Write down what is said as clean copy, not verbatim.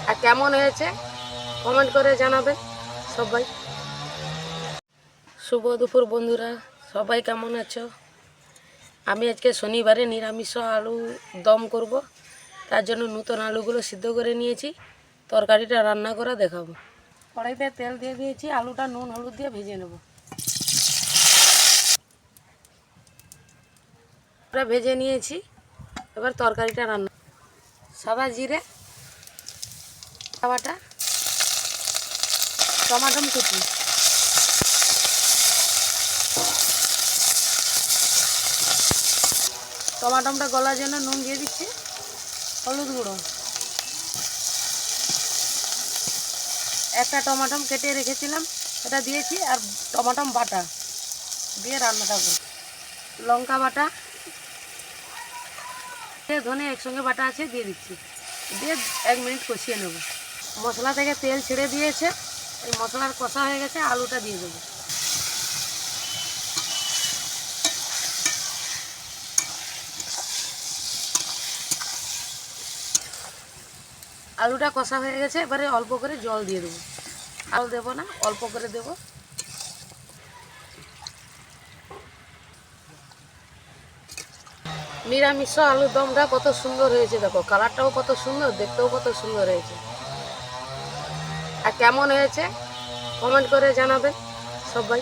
আর কেমন হয়েছে কমেন্ট করে জানাবেন সবাই। শুভ দুপুর বন্ধুরা, সবাই কেমন আছো? আমি আজকে শনিবারে নিরামিষ আলু দম করব, তার জন্য নতুন আলুগুলো সিদ্ধ করে নিয়েছি, তরকারিটা রান্না করে দেখাবো। কড়াইতে তেল দিয়ে দিয়েছি, আলুটা নুন হলুদ দিয়ে ভেজে নেব। ভেজে নিয়েছি, এবার তরকারিটা রান্না। সাদা জিরে বাটা, টমাটো কুচি, টমাটোটা গলার জন্য নুন দিয়ে দিচ্ছি, হলুদ গুঁড়ো, একটা টমাটো কেটে রেখেছিলাম সেটা দিয়েছি, আর টমাটো বাটা দিয়ে রান্নাটা করব। লঙ্কা বাটা, ধনে একসঙ্গে বাটা আছে দিয়ে দিচ্ছি, দিয়ে 1 মিনিট কষিয়ে নেব। মশলা থেকে তেল ছেড়ে দিয়েছে, এই মশলার কষা হয়ে গেছে, আলুটা দিয়ে দেবো। আলুটা কষা হয়ে গেছে, এবারে অল্প করে জল দিয়ে দেবো। আলু দেবো না, অল্প করে দেবো। নিরামিষ আলুর দমটা কত সুন্দর হয়েছে, দেখো কালারটাও কত সুন্দর, দেখতেও কত সুন্দর হয়েছে। আর কেমন হয়েছে কমেন্ট করে জানাবেন সবাই।